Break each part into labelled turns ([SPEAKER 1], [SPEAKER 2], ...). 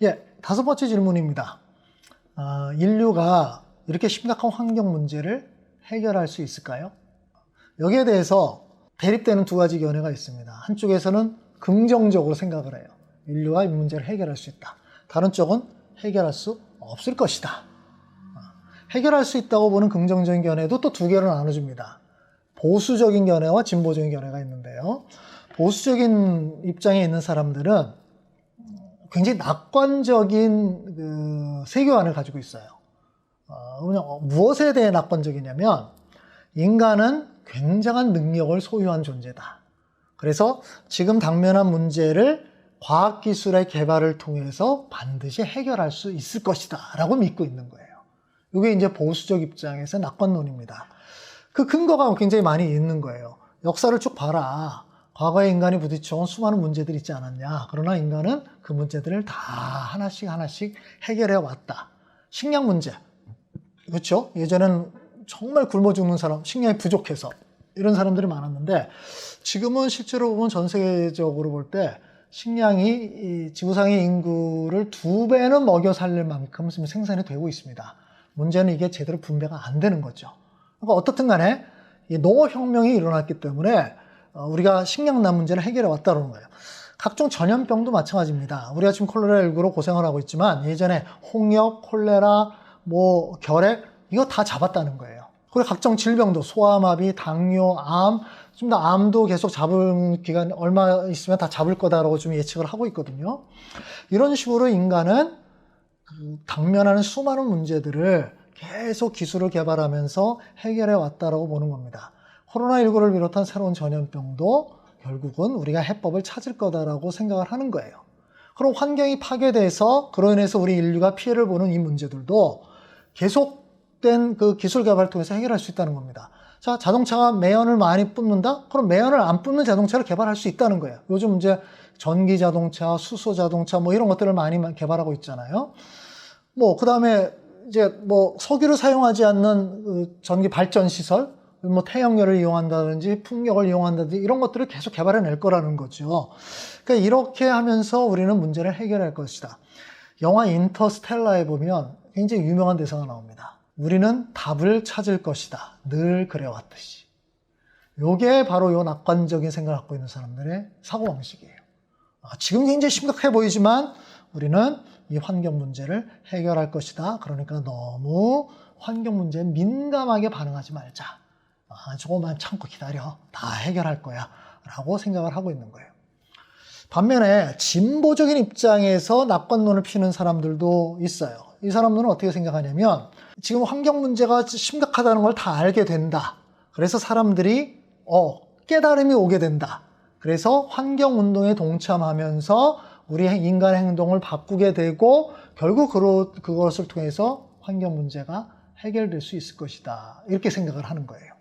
[SPEAKER 1] 예, 다섯 번째 질문입니다. 인류가 이렇게 심각한 환경 문제를 해결할 수 있을까요? 여기에 대해서 대립되는 두 가지 견해가 있습니다. 한쪽에서는 긍정적으로 생각을 해요. 인류가 이 문제를 해결할 수 있다. 다른 쪽은 해결할 수 없을 것이다. 해결할 수 있다고 보는 긍정적인 견해도 또 두 개로 나눠줍니다. 보수적인 견해와 진보적인 견해가 있는데요. 보수적인 입장에 있는 사람들은 굉장히 낙관적인 세계관을 가지고 있어요. 무엇에 대해 낙관적이냐면 인간은 굉장한 능력을 소유한 존재다. 그래서 지금 당면한 문제를 과학기술의 개발을 통해서 반드시 해결할 수 있을 것이다 라고 믿고 있는 거예요. 이게 이제 보수적 입장에서 낙관론입니다. 그 근거가 굉장히 많이 있는 거예요. 역사를 쭉 봐라. 과거에 인간이 부딪혀온 수많은 문제들이 있지 않았냐. 그러나 인간은 그 문제들을 다 하나씩 해결해 왔다. 식량 문제. 그렇죠? 예전에는 정말 굶어 죽는 사람, 식량이 부족해서 이런 사람들이 많았는데 지금은 실제로 보면 전 세계적으로 볼 때 식량이 이 지구상의 인구를 2배는 먹여 살릴 만큼 생산이 되고 있습니다. 문제는 이게 제대로 분배가 안 되는 거죠. 그러니까 어떻든 간에 이 농업혁명이 일어났기 때문에 우리가 식량난 문제를 해결해 왔다는 거예요. 각종 전염병도 마찬가지입니다. 우리가 지금 콜레라19로 고생을 하고 있지만 예전에 홍역, 콜레라, 결핵 이거 다 잡았다는 거예요. 그리고 각종 질병도 소아마비, 당뇨, 암, 좀 더 암도 계속 잡을 기간 얼마 있으면 다 잡을 거다라고 좀 예측을 하고 있거든요. 이런 식으로 인간은 당면하는 수많은 문제들을 계속 기술을 개발하면서 해결해 왔다라고 보는 겁니다. 코로나19를 비롯한 새로운 전염병도 결국은 우리가 해법을 찾을 거다라고 생각을 하는 거예요. 그럼 환경이 파괴돼서 그로 인해서 우리 인류가 피해를 보는 이 문제들도 계속된 그 기술 개발을 통해서 해결할 수 있다는 겁니다. 자, 자동차가 매연을 많이 뿜는다? 그럼 매연을 안 뿜는 자동차를 개발할 수 있다는 거예요. 요즘 이제 전기 자동차, 수소 자동차 이런 것들을 많이 개발하고 있잖아요. 그 다음에 이제 석유를 사용하지 않는 그 전기 발전 시설, 태양열을 이용한다든지 풍력을 이용한다든지 이런 것들을 계속 개발해낼 거라는 거죠. 그러니까 이렇게 하면서 우리는 문제를 해결할 것이다. 영화 인터스텔라에 보면 굉장히 유명한 대사가 나옵니다. 우리는 답을 찾을 것이다. 늘 그래왔듯이. 요게 바로 요 낙관적인 생각을 갖고 있는 사람들의 사고방식이에요. 지금 굉장히 심각해 보이지만 우리는 이 환경 문제를 해결할 것이다. 그러니까 너무 환경 문제에 민감하게 반응하지 말자. 조금만 참고 기다려. 다 해결할 거야. 라고 생각을 하고 있는 거예요. 반면에 진보적인 입장에서 낙관론을 피는 사람들도 있어요. 이 사람들은 어떻게 생각하냐면 지금 환경 문제가 심각하다는 걸 다 알게 된다. 그래서 사람들이 깨달음이 오게 된다. 그래서 환경운동에 동참하면서 우리 인간의 행동을 바꾸게 되고 결국 그것을 통해서 환경 문제가 해결될 수 있을 것이다. 이렇게 생각을 하는 거예요.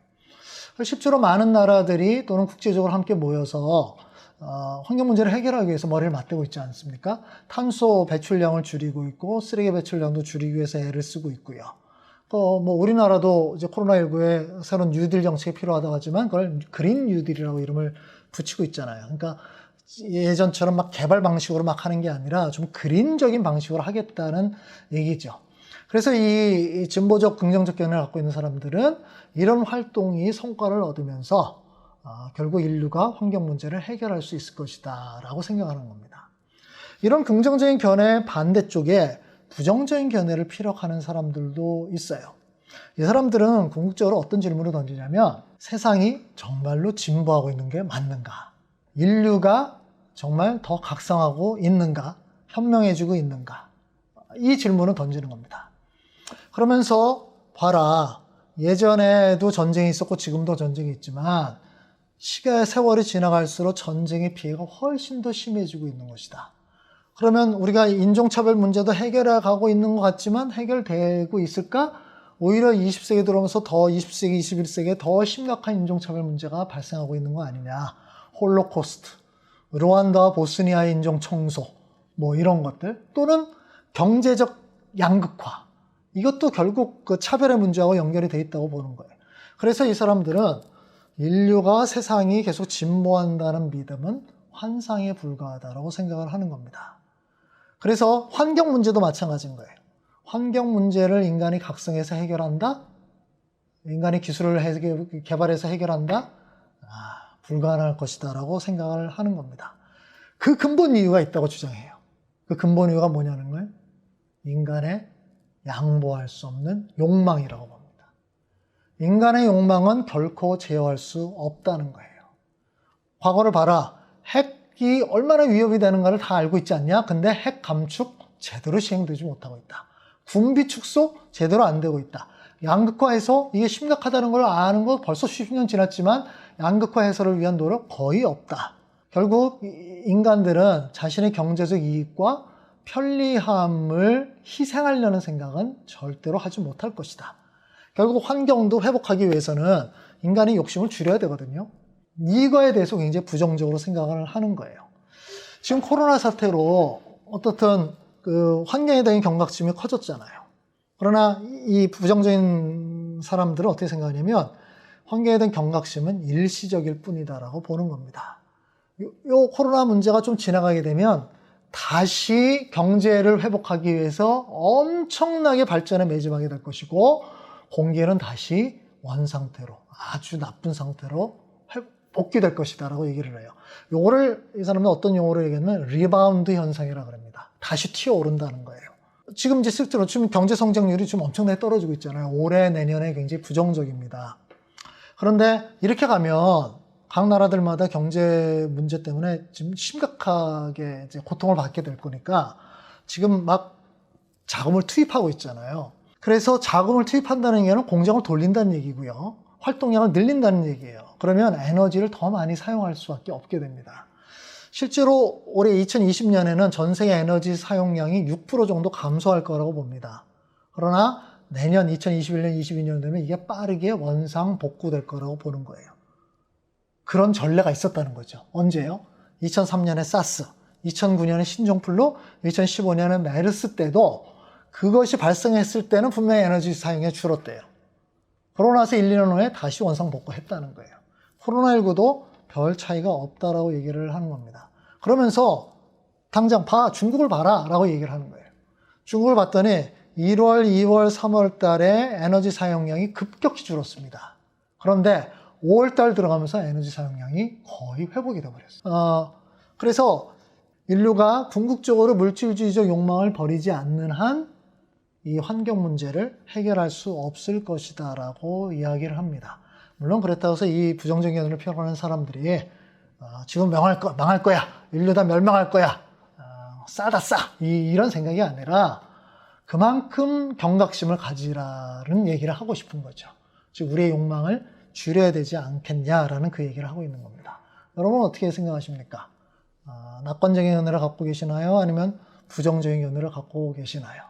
[SPEAKER 1] 실제로 많은 나라들이 또는 국제적으로 함께 모여서 환경 문제를 해결하기 위해서 머리를 맞대고 있지 않습니까? 탄소 배출량을 줄이고 있고 쓰레기 배출량도 줄이기 위해서 애를 쓰고 있고요. 우리나라도 이제 코로나19에 새로운 뉴딜 정책이 필요하다고 하지만 그걸 그린 뉴딜이라고 이름을 붙이고 있잖아요. 그러니까 예전처럼 막 개발 방식으로 막 하는 게 아니라 좀 그린적인 방식으로 하겠다는 얘기죠. 그래서 이 진보적 긍정적 견해를 갖고 있는 사람들은 이런 활동이 성과를 얻으면서 결국 인류가 환경 문제를 해결할 수 있을 것이다 라고 생각하는 겁니다. 이런 긍정적인 견해의 반대쪽에 부정적인 견해를 피력하는 사람들도 있어요. 이 사람들은 궁극적으로 어떤 질문을 던지냐면 세상이 정말로 진보하고 있는 게 맞는가? 인류가 정말 더 각성하고 있는가? 현명해지고 있는가? 이 질문을 던지는 겁니다. 그러면서 봐라. 예전에도 전쟁이 있었고 지금도 전쟁이 있지만 세월이 지나갈수록 전쟁의 피해가 훨씬 더 심해지고 있는 것이다. 그러면 우리가 인종차별 문제도 해결해 가고 있는 것 같지만 해결되고 있을까? 오히려 20세기 들어오면서 더 20세기, 21세기에 더 심각한 인종차별 문제가 발생하고 있는 거 아니냐. 홀로코스트, 루안다와 보스니아의 인종청소, 이런 것들. 또는 경제적 양극화. 이것도 결국 그 차별의 문제하고 연결이 돼 있다고 보는 거예요. 그래서 이 사람들은 인류가 세상이 계속 진보한다는 믿음은 환상에 불과하다고 생각을 하는 겁니다. 그래서 환경 문제도 마찬가지인 거예요. 환경 문제를 인간이 각성해서 해결한다? 인간이 기술을 개발해서 해결한다? 불가능할 것이다 라고 생각을 하는 겁니다. 그 근본 이유가 있다고 주장해요. 그 근본 이유가 뭐냐는 걸 인간의 양보할 수 없는 욕망이라고 봅니다. 인간의 욕망은 결코 제어할 수 없다는 거예요. 과거를 봐라. 핵이 얼마나 위협이 되는가를 다 알고 있지 않냐? 근데 핵 감축 제대로 시행되지 못하고 있다. 군비 축소 제대로 안 되고 있다. 양극화 해소 이게 심각하다는 걸 아는 거 벌써 수십 년 지났지만 양극화 해소를 위한 노력 거의 없다. 결국 인간들은 자신의 경제적 이익과 편리함을 희생하려는 생각은 절대로 하지 못할 것이다. 결국 환경도 회복하기 위해서는 인간의 욕심을 줄여야 되거든요. 이거에 대해서 굉장히 부정적으로 생각을 하는 거예요. 지금 코로나 사태로 어떻든 그 환경에 대한 경각심이 커졌잖아요. 그러나 이 부정적인 사람들은 어떻게 생각하냐면 환경에 대한 경각심은 일시적일 뿐이다라고 보는 겁니다. 요 코로나 문제가 좀 지나가게 되면 다시 경제를 회복하기 위해서 엄청나게 발전에 매진하게 될 것이고 공기는 다시 원상태로 아주 나쁜 상태로 복귀될 것이다 라고 얘기를 해요. 요거를 이 사람은 어떤 용어로 얘기하면 리바운드 현상이라고 합니다. 다시 튀어오른다는 거예요. 지금 이제 실제로 지금 경제 성장률이 좀 엄청나게 떨어지고 있잖아요. 올해 내년에 굉장히 부정적입니다. 그런데 이렇게 가면 각 나라들마다 경제 문제 때문에 지금 심각하게 이제 고통을 받게 될 거니까 지금 막 자금을 투입하고 있잖아요. 그래서 자금을 투입한다는 얘기는 공장을 돌린다는 얘기고요. 활동량을 늘린다는 얘기예요. 그러면 에너지를 더 많이 사용할 수밖에 없게 됩니다. 실제로 올해 2020년에는 전 세계 에너지 사용량이 6% 정도 감소할 거라고 봅니다. 그러나 내년 2021년, 22년 되면 이게 빠르게 원상 복구될 거라고 보는 거예요. 그런 전례가 있었다는 거죠. 언제요? 2003년에 사스, 2009년에 신종플루, 2015년에 메르스 때도 그것이 발생했을 때는 분명히 에너지 사용이 줄었대요. 그러고 나서 1, 2년 후에 다시 원상 복구했다는 거예요. 코로나19도 별 차이가 없다라고 얘기를 하는 겁니다. 그러면서 당장 중국을 봐라 라고 얘기를 하는 거예요. 중국을 봤더니 1월, 2월, 3월 달에 에너지 사용량이 급격히 줄었습니다. 그런데 5월 달 들어가면서 에너지 사용량이 거의 회복이 되어버렸어요. 그래서 인류가 궁극적으로 물질주의적 욕망을 버리지 않는 한 이 환경 문제를 해결할 수 없을 것이다 라고 이야기를 합니다. 물론 그렇다고 해서 이 부정적인 견해를 표현하는 사람들이 지금 망할 거야. 인류 다 멸망할 거야. 싸다 싸. 이런 생각이 아니라 그만큼 경각심을 가지라는 얘기를 하고 싶은 거죠. 즉 우리의 욕망을 줄여야 되지 않겠냐라는 그 얘기를 하고 있는 겁니다. 여러분 어떻게 생각하십니까? 낙관적인 견해를 갖고 계시나요? 아니면 부정적인 견해를 갖고 계시나요?